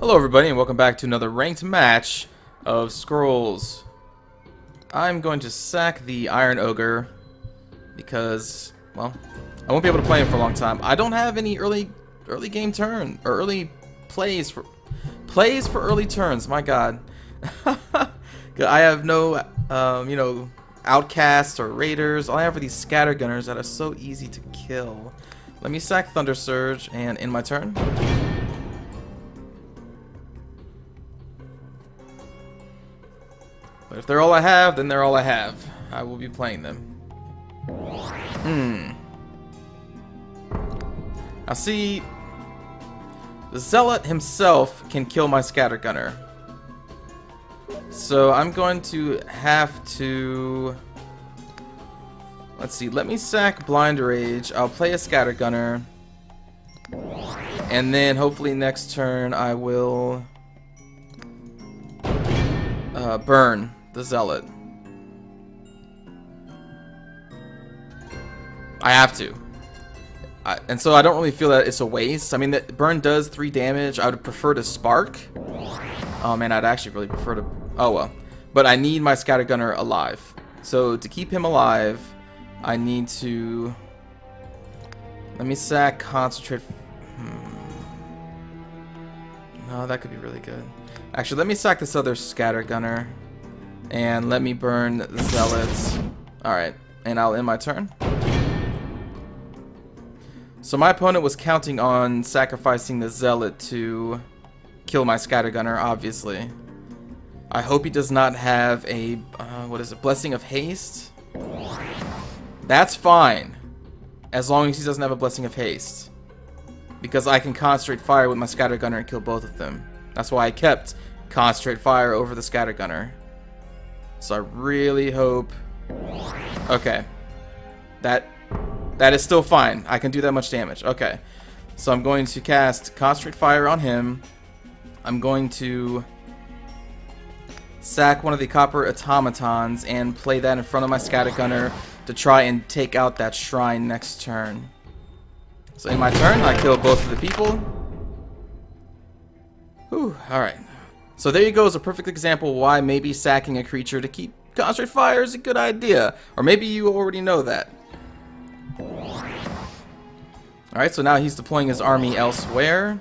Hello everybody and welcome back to another ranked match of Scrolls. I'm going to sack the Iron Ogre because, well, I won't be able to play him for a long time. I don't have any early game turn or early plays for early turns. My God, I have no outcasts or raiders. All I have are these scattergunners that are so easy to kill. Let me sack Thunder Surge and end my turn. But if they're all I have, then they're all I have. I will be playing them. Now see, the Zealot himself can kill my Scattergunner. So I'm going to have to... Let's see, let me sack Blind Rage. I'll play a Scattergunner. And then hopefully next turn I will... burn the Zealot. I have to. And so I don't really feel that it's a waste. I mean, that burn does 3 damage. I would prefer to spark. Oh man, I'd actually really prefer to... Oh well. But I need my Scattergunner alive. So to keep him alive, I need to... Let me sack Concentrate... No, that could be really good. Actually, let me sack this other Scattergunner. And let me burn the Zealots. Alright, and I'll end my turn. So my opponent was counting on sacrificing the Zealot to kill my Scattergunner, obviously. I hope he does not have a, what is it, Blessing of Haste? That's fine, as long as he doesn't have a Blessing of Haste. Because I can Concentrate Fire with my Scattergunner and kill both of them. That's why I kept Concentrate Fire over the Scattergunner. So I really hope... Okay. That is still fine. I can do that much damage. Okay. So I'm going to cast Concentrate Fire on him. I'm going to sack one of the Copper Automatons and play that in front of my Scattergunner to try and take out that shrine next turn. So in my turn, I kill both of the people. Whew, alright. So there you go, is a perfect example why maybe sacking a creature to keep Concentrate Fire is a good idea. Or maybe you already know that. Alright, so now he's deploying his army elsewhere.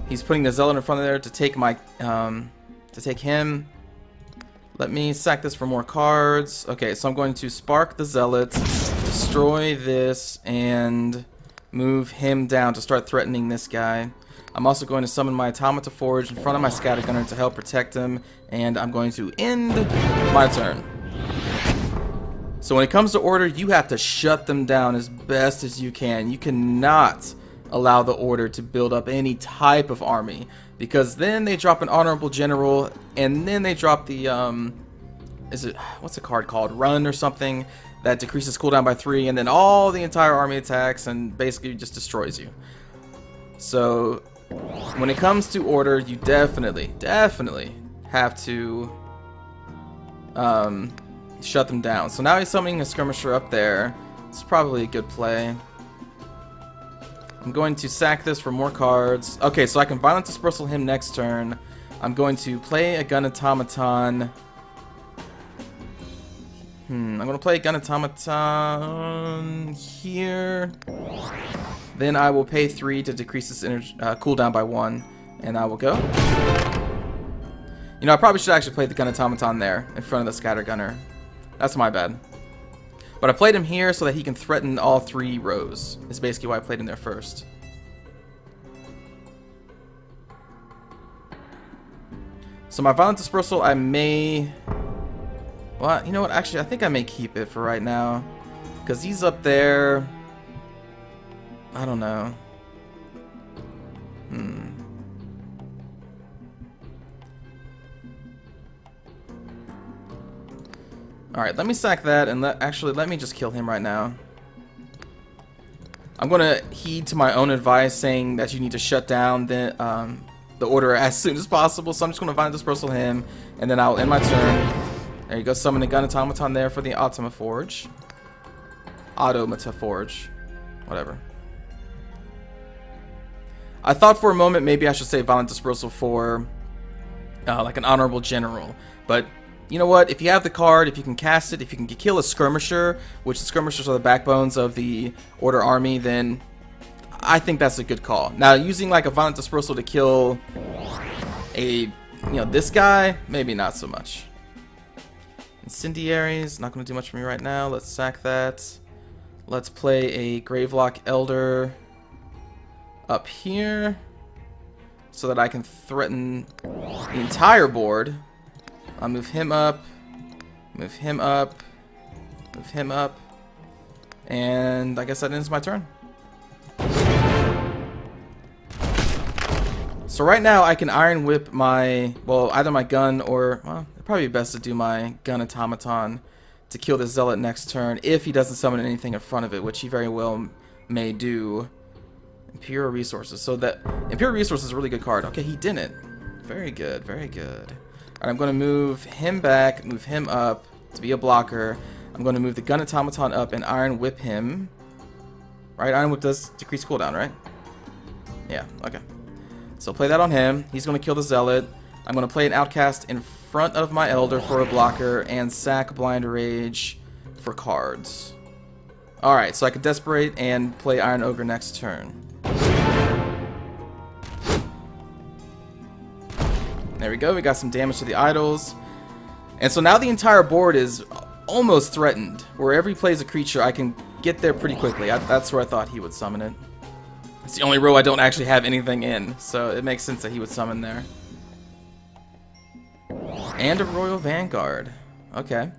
He's putting the Zealot in front of there to take my to take him. Let me sack this for more cards. Okay, so I'm going to spark the Zealot, destroy this, and move him down to start threatening this guy. I'm also going to summon my Automata Forge in front of my Scattergunner to help protect him, and I'm going to end my turn. So when it comes to order, you have to shut them down as best as you can. You cannot allow the order to build up any type of army, because then they drop an Honorable General, and then they drop the, what's a card called? Run or something, that decreases cooldown by 3, and then all the entire army attacks and basically just destroys you. So when it comes to order, you definitely have to shut them down. So now he's summoning a skirmisher up there. It's probably a good play. I'm going to sack this for more cards. Okay, so I can Violent Dispersal him next turn. I'm going to play a Gun Automaton. I'm going to play a Gun Automaton here. Then I will pay 3 to decrease this cooldown by 1, and I will go. You know, I probably should actually play the Gun Automaton there, in front of the Scattergunner. That's my bad. But I played him here so that he can threaten all 3 rows. That's basically why I played him there first. So my Violent Dispersal, I may... Well, you know what? Actually, I think I may keep it for right now. Because he's up there... I don't know. Alright, let me sack that, and let me just kill him right now. I'm going to heed to my own advice saying that you need to shut down the order as soon as possible, so I'm just going to Violent Dispersal him, and then I'll end my turn. There you go, summon a Gun Automaton there for the Automata Forge. Whatever. I thought for a moment maybe I should say Violent Dispersal for like an Honorable General. But you know what? If you have the card, if you can cast it, if you can kill a Skirmisher, which the Skirmishers are the backbones of the Order Army, then I think that's a good call. Now, using like a Violent Dispersal to kill this guy, maybe not so much. Incendiaries, not going to do much for me right now. Let's sack that. Let's play a Gravelock Elder up here so that I can threaten the entire board. I'll move him up, move him up, move him up, and I guess that ends my turn. So right now I can Iron Whip my, well, either my gun or, well, it'd probably be best to do my gun automaton to kill the Zealot next turn if he doesn't summon anything in front of it, which he very well may do. Imperial Resources. So that Imperial Resources is a really good card. Okay, he didn't. Very good, very good. Alright, I'm going to move him back, move him up to be a blocker. I'm going to move the Gun Automaton up and Iron Whip him. Right, Iron Whip does decrease cooldown, right? Yeah, okay. So play that on him. He's going to kill the Zealot. I'm going to play an Outcast in front of my Elder for a blocker and sack Blind Rage for cards. Alright, so I could Desperate and play Iron Ogre next turn. There we go, we got some damage to the idols. And so now the entire board is almost threatened. Wherever he plays a creature, I can get there pretty quickly. That's where I thought he would summon it. It's the only row I don't actually have anything in, so it makes sense that he would summon there. And a Royal Vanguard. Okay.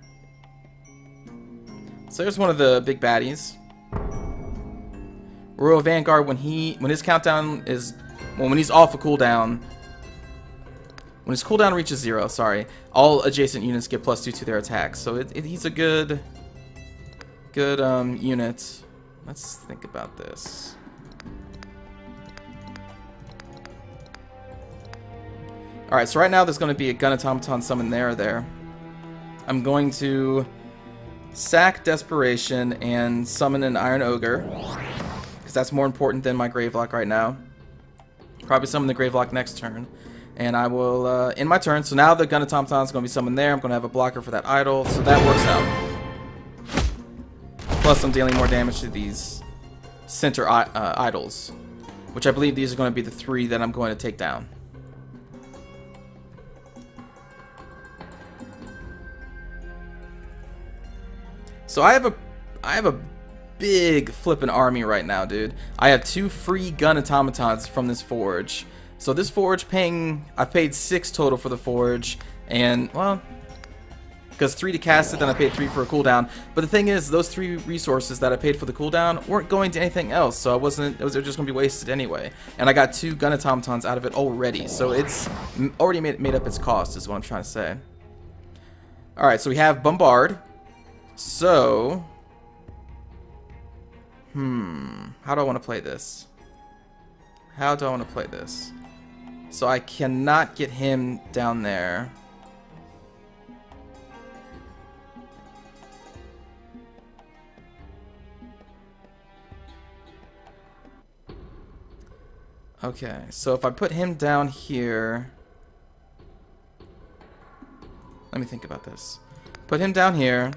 So there's one of the big baddies. Royal Vanguard, when his countdown is, well, when he's off a cooldown, when his cooldown reaches 0, sorry, all adjacent units get +2 to their attacks. So he's a good unit. Let's think about this. Alright, so right now there's going to be a Gun Automaton summon there. I'm going to sack Desperation and summon an Iron Ogre, because that's more important than my Gravelock right now. Probably summon the Gravelock next turn. And I will end my turn. So now the Gun Automaton is going to be summoned there. I'm going to have a blocker for that idol, so that works out. Plus I'm dealing more damage to these center idols, which I believe these are going to be the 3 that I'm going to take down. So I have a big flippin' army right now, dude. I have 2 free Gun Automatons from this forge. So this forge I paid 6 total for the forge, and, well, because 3 to cast it, then I paid 3 for a cooldown. But the thing is, those 3 resources that I paid for the cooldown weren't going to anything else, so they're just going to be wasted anyway. And I got 2 Gun Automatons out of it already, so it's already made up its cost, is what I'm trying to say. Alright, so we have Bombard. So, how do I want to play this? How do I want to play this? So I cannot get him down there. Okay, so if I put him down here... Let me think about this. Put him down here.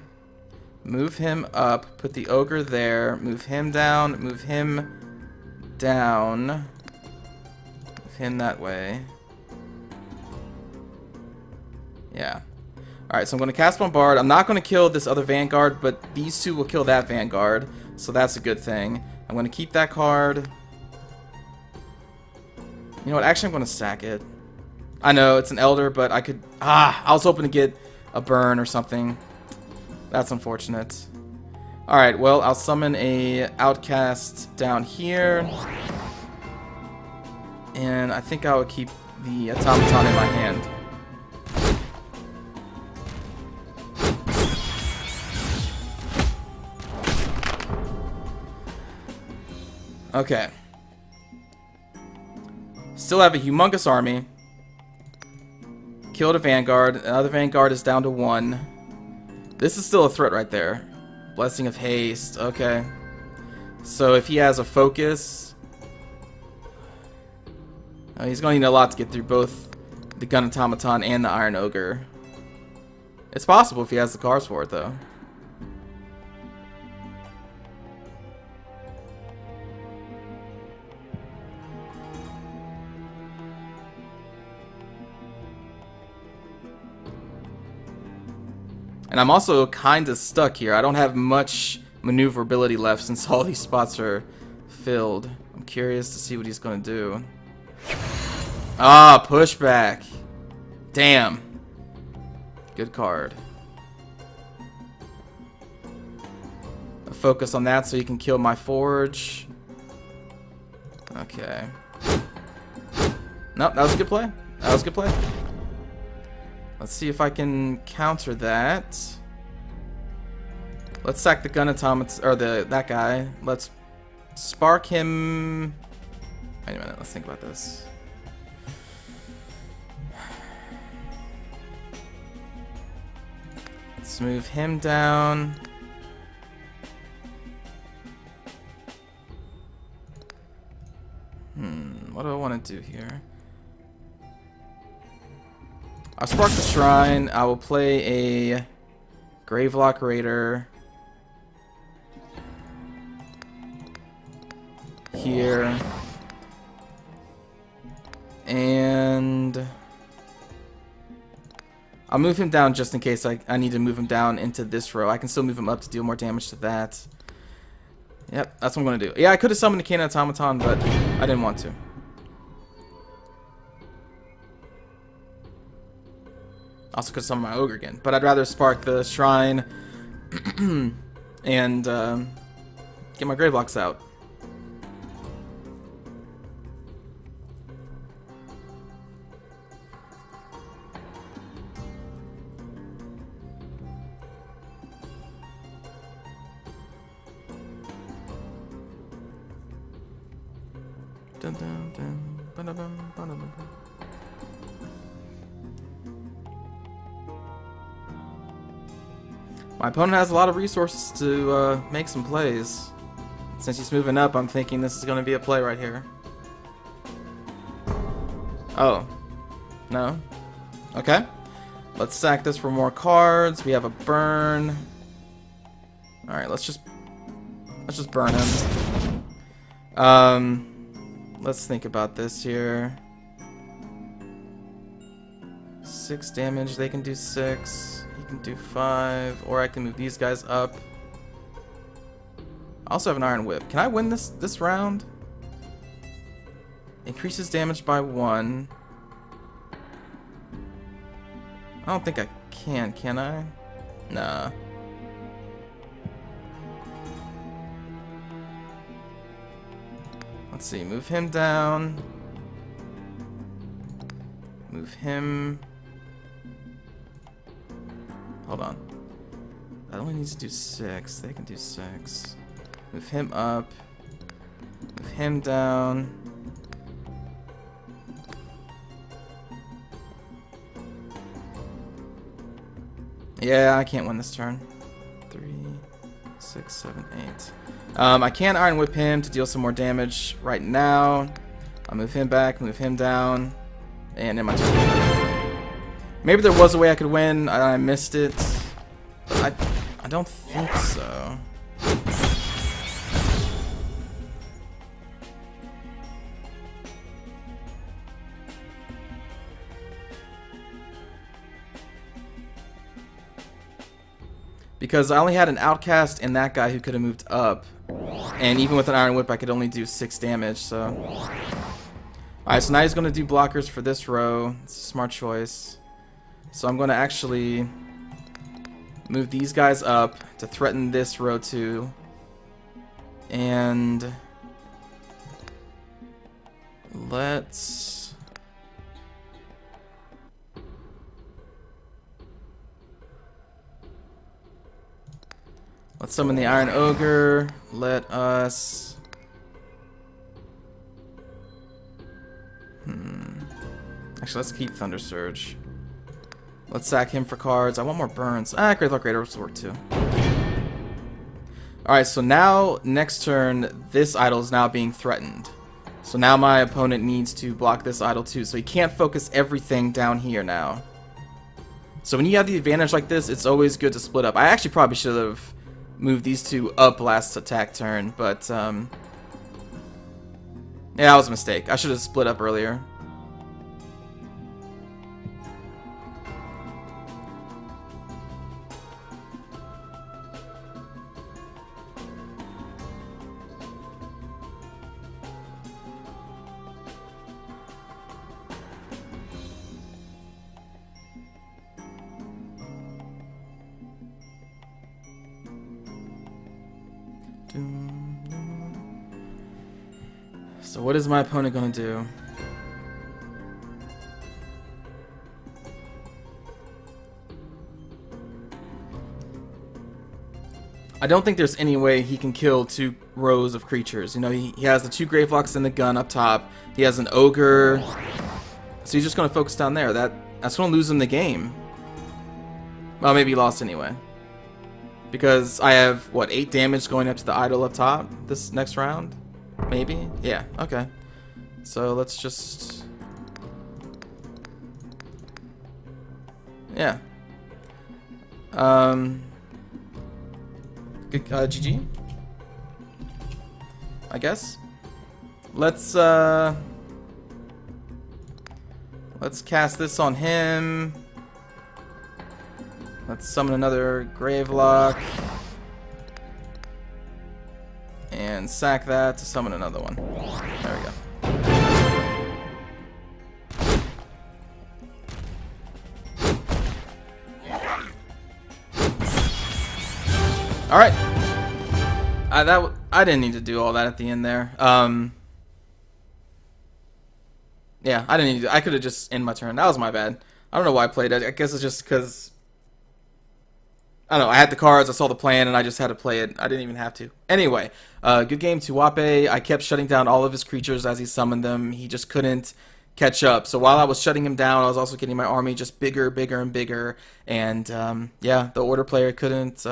Move him up. Put the Ogre there. Move him down. Move him down. Move him that way. Yeah. Alright, so I'm going to cast Bombard. I'm not going to kill this other Vanguard, but these 2 will kill that Vanguard. So that's a good thing. I'm going to keep that card. You know what? Actually, I'm going to sack it. I know, it's an Elder, but I could... I was hoping to get a burn or something. That's unfortunate. Alright, well, I'll summon a Outcast down here. And I think I will keep the Automaton in my hand. Okay. Still have a humongous army. Killed a Vanguard. Another Vanguard is down to 1. This is still a threat right there. Blessing of Haste. Okay. So if he has a focus... He's going to need a lot to get through both the Gun Automaton and the Iron Ogre. It's possible if he has the cars for it, though. And I'm also kind of stuck here. I don't have much maneuverability left since all these spots are filled. I'm curious to see what he's going to do. Ah, pushback. Damn. Good card. I'll focus on that so you can kill my forge. Okay. Nope, that was a good play. That was a good play. Let's see if I can counter that. Let's sack the gun automaton, or that guy. Let's spark him. Wait a minute, let's think about this. Let's move him down. What do I want to do here? I'll spark the shrine. I will play a Gravelock Raider here, and I'll move him down just in case I need to move him down into this row. I can still move him up to deal more damage to that. Yep, that's what I'm going to do. Yeah, I could have summoned the Cane Automaton, but I didn't want to. Also could summon my Ogre again, but I'd rather spark the shrine and get my Gravelocks out. Dun, dun, dun, ba-da-bum, ba-da-bum. My opponent has a lot of resources to make some plays. Since he's moving up, I'm thinking this is going to be a play right here. Oh. No? Okay. Let's sack this for more cards. We have a burn. Alright, let's just burn him. Let's think about this here. 6 damage, they can do 6. He can do 5, or I can move these guys up. I also have an Iron Whip. Can I win this round? Increases damage by 1. I don't think I can I? Nah. Let's see, move him down. Move him. Hold on. That only needs to do 6. They can do 6. Move him up. Move him down. Yeah, I can't win this turn. 3, 6, 7, 8. I can Iron Whip him to deal some more damage right now. I'll move him back, move him down, and in my turn. Maybe there was a way I could win, and I missed it. But I don't think so. Because I only had an Outcast and that guy who could have moved up. And even with an Iron Whip, I could only do 6 damage, so... Alright, so now he's going to do blockers for this row. It's a smart choice. So I'm going to actually move these guys up to threaten this row too. And... let's... let's summon the Iron Ogre. Let us... Actually, let's keep Thunder Surge. Let's sack him for cards. I want more burns. Gravelock Raider will work too. Alright, so now, next turn, this idol is now being threatened. So now my opponent needs to block this idol too, so he can't focus everything down here now. So when you have the advantage like this, it's always good to split up. I actually probably should have moved these two up last attack turn, but yeah, that was a mistake. I should have split up earlier. So what is my opponent gonna do? I don't think there's any way he can kill 2 rows of creatures. You know, he has the 2 Gravelocks and the gun up top. He has an ogre. So he's just gonna focus down there. That's gonna lose him the game. Well, maybe he lost anyway. Because I have, what, 8 damage going up to the idol up top this next round? Maybe? Yeah, okay. So let's just... Yeah. Good, GG? I guess? Let's cast this on him. Let's summon another Gravelock. And sack that to summon another one. There we go. Alright. I didn't need to do all that at the end there. Yeah, I didn't need to. I could have just ended my turn. That was my bad. I don't know why I played it. I guess it's just because... I don't know, I had the cards, I saw the plan, and I just had to play it. I didn't even have to. Anyway, good game to Wape. I kept shutting down all of his creatures as he summoned them. He just couldn't catch up. So while I was shutting him down, I was also getting my army just bigger, bigger, and bigger. And yeah, the order player couldn't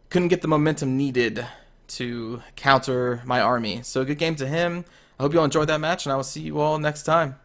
get the momentum needed to counter my army. So good game to him. I hope you all enjoyed that match, and I will see you all next time.